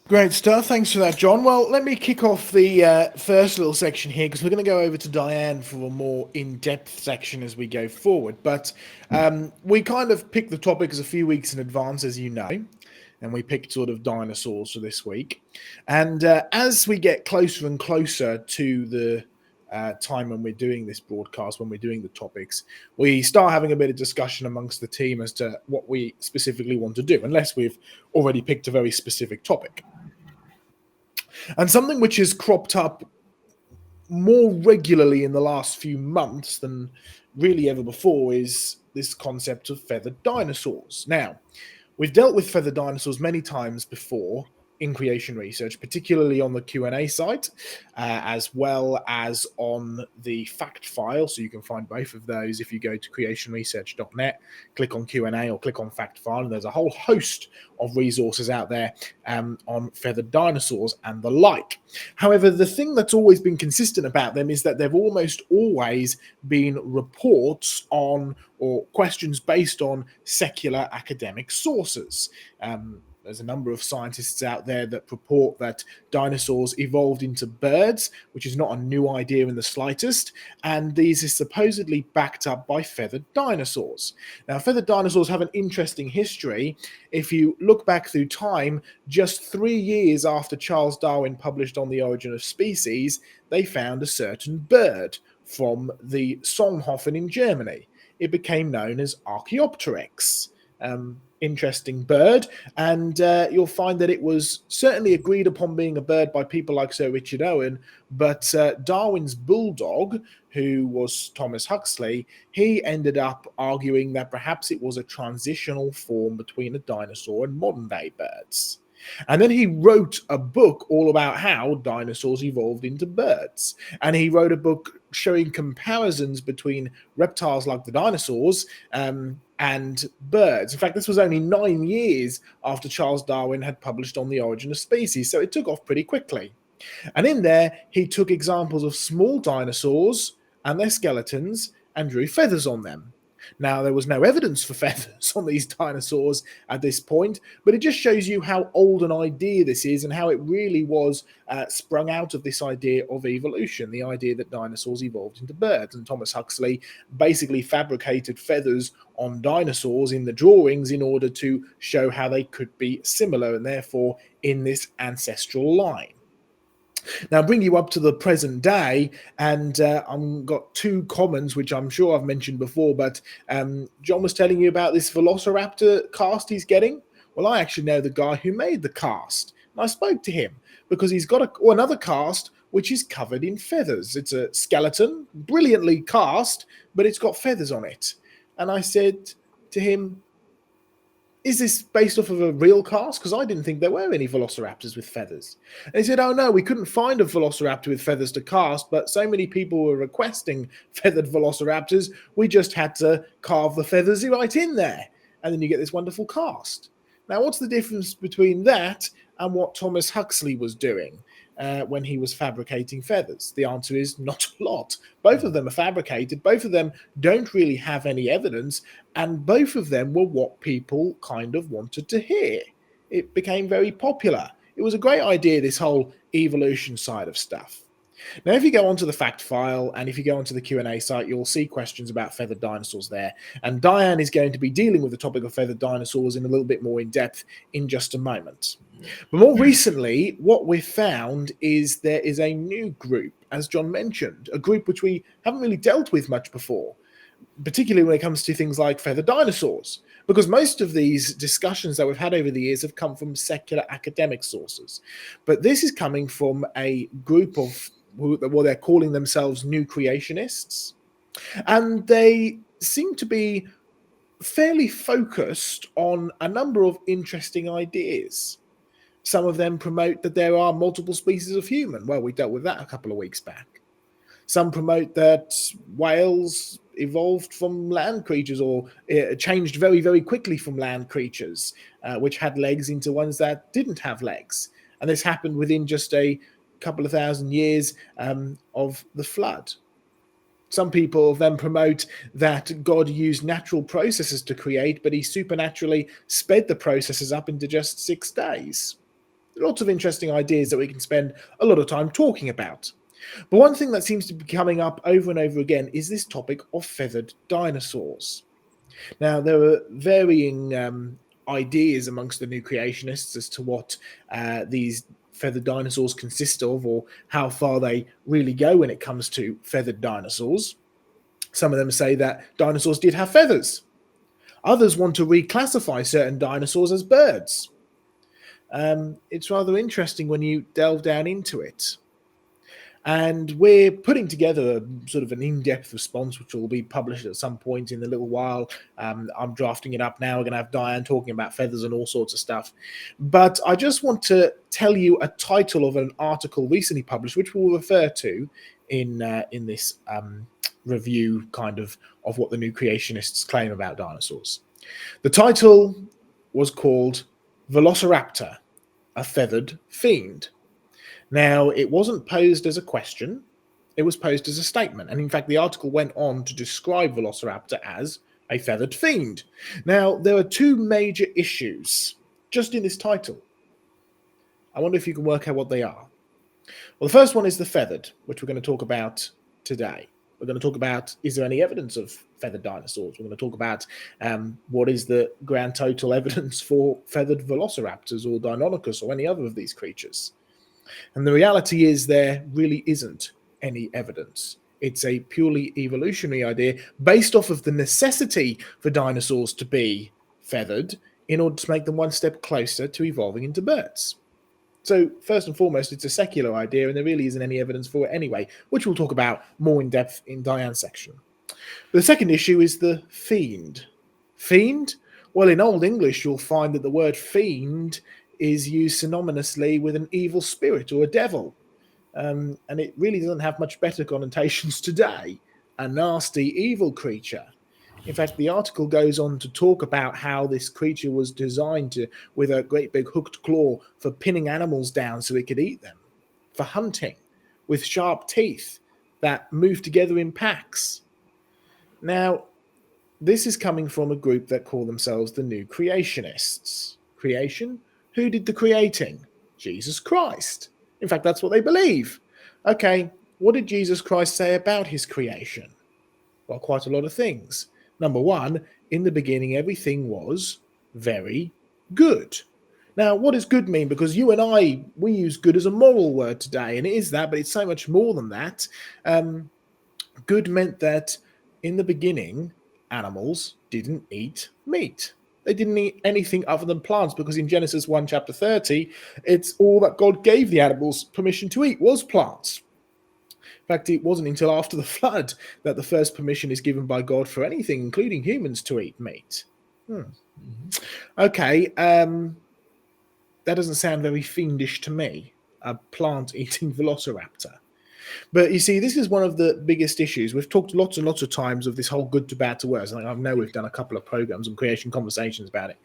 Great stuff. Thanks for that, John. Well, let me kick off the first little section here because we're going to go over to Diane for a more in-depth section as we go forward. But we kind of picked the topics a few weeks in advance, as you know, and we picked sort of dinosaurs for this week. And as we get closer and closer to the time when we're doing this broadcast, when we're doing the topics, we start having a bit of discussion amongst the team as to what we specifically want to do, unless we've already picked a very specific topic. And something which has cropped up more regularly in the last few months than really ever before is this concept of feathered dinosaurs. Now, we've dealt with feathered dinosaurs many times before in creation research, particularly on the Q&A site, as well as on the fact file. So you can find both of those if you go to creationresearch.net, click on Q&A or click on fact file, and there's a whole host of resources out there on feathered dinosaurs and the like. However, the thing that's always been consistent about them is that they've almost always been reports on or questions based on secular academic sources. There's a number of scientists out there that purport that dinosaurs evolved into birds, which is not a new idea in the slightest, and these are supposedly backed up by feathered dinosaurs. Now, feathered dinosaurs have an interesting history. If you look back through time, just 3 years after Charles Darwin published On the Origin of Species, they found a certain bird from the Solnhofen in Germany. It became known as Archaeopteryx. Interesting bird, and you'll find that it was certainly agreed upon being a bird by people like Sir Richard Owen, but Darwin's bulldog, who was Thomas Huxley, he ended up arguing that perhaps it was a transitional form between a dinosaur and modern-day birds. And then he wrote a book all about how dinosaurs evolved into birds. And he wrote a book showing comparisons between reptiles like the dinosaurs and birds. In fact, this was only 9 years after Charles Darwin had published On the Origin of Species, so it took off pretty quickly. And in there, he took examples of small dinosaurs and their skeletons and drew feathers on them. Now, there was no evidence for feathers on these dinosaurs at this point, but it just shows you how old an idea this is and how it really was sprung out of this idea of evolution, the idea that dinosaurs evolved into birds. And Thomas Huxley basically fabricated feathers on dinosaurs in the drawings in order to show how they could be similar and therefore in this ancestral line. Now, bring you up to the present day, and I've got two commons, which I'm sure I've mentioned before, but John was telling you about this Velociraptor cast he's getting. Well, I actually know the guy who made the cast, and I spoke to him because he's got another cast which is covered in feathers. It's a skeleton, brilliantly cast, but it's got feathers on it. And I said to him, is this based off of a real cast? Because I didn't think there were any velociraptors with feathers. And he said, oh no, we couldn't find a velociraptor with feathers to cast, but so many people were requesting feathered velociraptors, we just had to carve the feathers right in there. And then you get this wonderful cast. Now, what's the difference between that and what Thomas Huxley was doing when he was fabricating feathers? The answer is not a lot. Both of them are fabricated. Both of them don't really have any evidence. And both of them were what people kind of wanted to hear. It became very popular. It was a great idea, this whole evolution side of stuff. Now, if you go onto the fact file and if you go onto the Q&A site, you'll see questions about feathered dinosaurs there. And Diane is going to be dealing with the topic of feathered dinosaurs in a little bit more in depth in just a moment. But more recently, what we've found is there is a new group, as John mentioned, a group which we haven't really dealt with much before, particularly when it comes to things like feathered dinosaurs, because most of these discussions that we've had over the years have come from secular academic sources. But this is coming from a group of, well, they're calling themselves new creationists, and they seem to be fairly focused on a number of interesting ideas. Some of them promote that there are multiple species of human. Well, we dealt with that a couple of weeks back. Some promote that whales evolved from land creatures or changed very, very quickly from land creatures, which had legs, into ones that didn't have legs. And this happened within just a couple of thousand years of the flood. Some people then promote that God used natural processes to create, but he supernaturally sped the processes up into just 6 days. Lots of interesting ideas that we can spend a lot of time talking about. But one thing that seems to be coming up over and over again is this topic of feathered dinosaurs. Now, there are varying ideas amongst the new creationists as to what these feathered dinosaurs consist of, or how far they really go when it comes to feathered dinosaurs. Some of them say that dinosaurs did have feathers. Others want to reclassify certain dinosaurs as birds. It's rather interesting when you delve down into it. And we're putting together a sort of an in-depth response, which will be published at some point in a little while. I'm drafting it up now. We're going to have Diane talking about feathers and all sorts of stuff. But I just want to tell you a title of an article recently published, which we'll refer to in this review kind of what the new creationists claim about dinosaurs. The title was called Velociraptor, a Feathered Fiend. Now, it wasn't posed as a question, it was posed as a statement. And in fact, the article went on to describe Velociraptor as a feathered fiend. Now, there are two major issues just in this title. I wonder if you can work out what they are. Well, the first one is the feathered, which we're going to talk about today. We're going to talk about, is there any evidence of feathered dinosaurs? We're going to talk about what is the grand total evidence for feathered velociraptors or Deinonychus or any other of these creatures. And the reality is there really isn't any evidence. It's a purely evolutionary idea based off of the necessity for dinosaurs to be feathered in order to make them one step closer to evolving into birds. So first and foremost, it's a secular idea and there really isn't any evidence for it anyway, which we'll talk about more in depth in Diane's section. But the second issue is the fiend. Fiend? Well, in Old English, you'll find that the word fiend is used synonymously with an evil spirit or a devil. And it really doesn't have much better connotations today. A nasty, evil creature. In fact, the article goes on to talk about how this creature was designed with a great big hooked claw for pinning animals down so it could eat them, for hunting, with sharp teeth that move together in packs. Now, this is coming from a group that call themselves the New Creationists. Creation? Who did the creating? Jesus Christ. In fact, that's what they believe. Okay, what did Jesus Christ say about his creation? Well, quite a lot of things. Number one, in the beginning, everything was very good. Now, what does good mean? Because you and I, we use good as a moral word today, and it is that, but it's so much more than that. Good meant that in the beginning, animals didn't eat meat. They didn't eat anything other than plants, because in Genesis 1, chapter 30, it's all that God gave the animals permission to eat was plants. In fact, it wasn't until after the flood that the first permission is given by God for anything, including humans, to eat meat. Okay, that doesn't sound very fiendish to me, a plant-eating velociraptor. But you see, this is one of the biggest issues. We've talked lots and lots of times of this whole good to bad to worse. And I know we've done a couple of programs on creation conversations about it.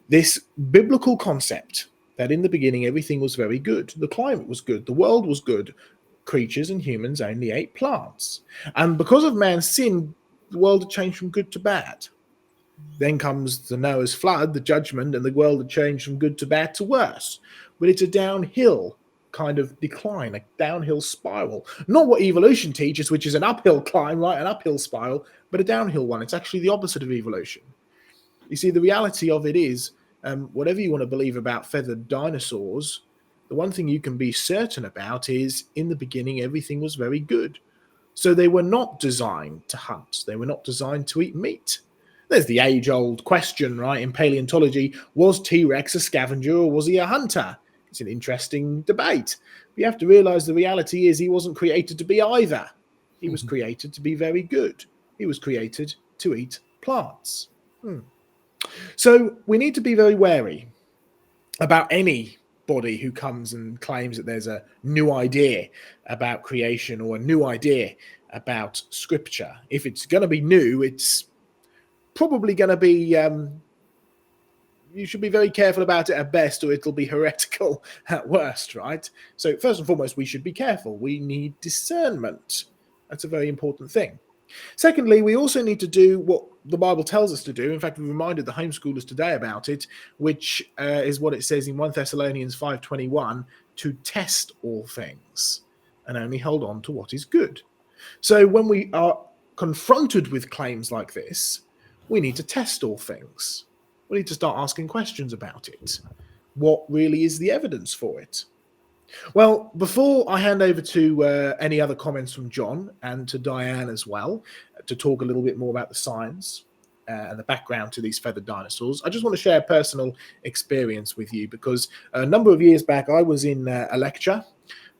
This biblical concept that in the beginning everything was very good. The climate was good. The world was good. Creatures and humans only ate plants. And because of man's sin, the world had changed from good to bad. Then comes the Noah's flood, the judgment, and the world had changed from good to bad to worse. But it's a downhill kind of decline, a downhill spiral. Not what evolution teaches, which is an uphill climb, right? An uphill spiral, but a downhill one. It's actually the opposite of evolution. You see, the reality of it is, whatever you want to believe about feathered dinosaurs, the one thing you can be certain about is in the beginning, everything was very good. So they were not designed to hunt. They were not designed to eat meat. There's the age-old question, right, in paleontology, was T-Rex a scavenger or was he a hunter? It's an interesting debate. But you have to realize the reality is he wasn't created to be either. He was created to be very good. He was created to eat plants. So we need to be very wary about anybody who comes and claims that there's a new idea about creation or a new idea about scripture. If it's going to be new, it's probably going to be you should be very careful about it at best, or it'll be heretical at worst, right? So first and foremost, we should be careful. We need discernment. That's a very important thing. Secondly, we also need to do what the Bible tells us to do. In fact, we reminded the homeschoolers today about it, which is what it says in 1 Thessalonians 5:21, to test all things and only hold on to what is good. So when we are confronted with claims like this, we need to test all things. We need to start asking questions about it. What really is the evidence for it? Well, before I hand over to any other comments from John and to Diane as well, to talk a little bit more about the science and the background to these feathered dinosaurs, I just want to share a personal experience with you because a number of years back I was in a lecture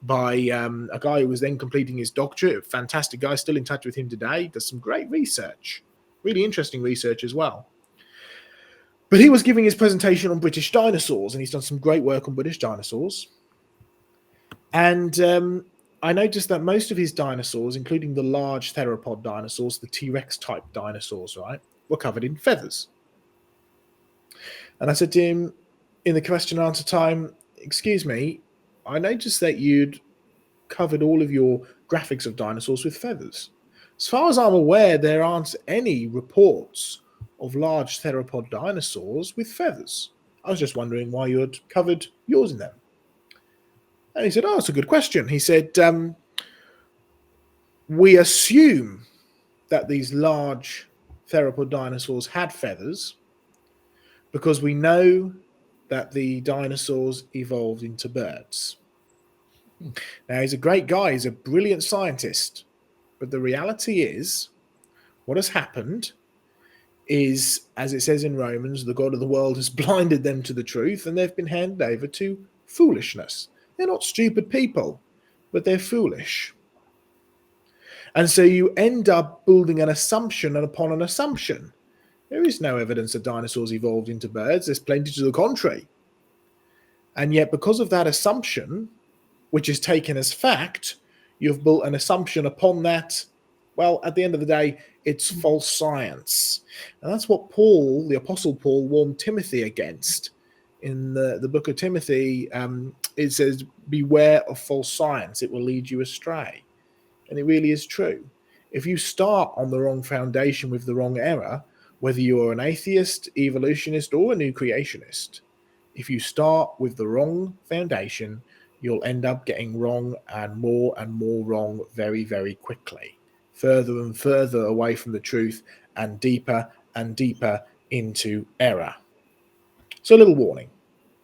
by a guy who was then completing his doctorate, a fantastic guy, still in touch with him today, does some great research, really interesting research as well. But he was giving his presentation on British dinosaurs, and he's done some great work on British dinosaurs. And I noticed that most of his dinosaurs, including the large theropod dinosaurs, the T-Rex type dinosaurs, right, were covered in feathers. And I said to him in the question and answer time, excuse me, I noticed that you'd covered all of your graphics of dinosaurs with feathers. As far as I'm aware, there aren't any reports of large theropod dinosaurs with feathers. I was just wondering why you had covered yours in them. And he said, oh, that's a good question. He said, we assume that these large theropod dinosaurs had feathers because we know that the dinosaurs evolved into birds. Now, he's a great guy. He's a brilliant scientist. But the reality is, what has happened is, as it says in Romans, the God of the world has blinded them to the truth and they've been handed over to foolishness. They're not stupid people, but they're foolish. And so you end up building an assumption upon an assumption. There is no evidence that dinosaurs evolved into birds. There's plenty to the contrary. And yet, because of that assumption, which is taken as fact, you've built an assumption upon that. Well, at the end of the day, it's false science. And that's what Paul, the Apostle Paul, warned Timothy against. In the book of Timothy, it says, beware of false science. It will lead you astray. And it really is true. If you start on the wrong foundation with the wrong error, whether you're an atheist, evolutionist, or a new creationist, if you start with the wrong foundation, you'll end up getting wrong and more wrong very, very quickly, further and further away from the truth and deeper into error. So a little warning.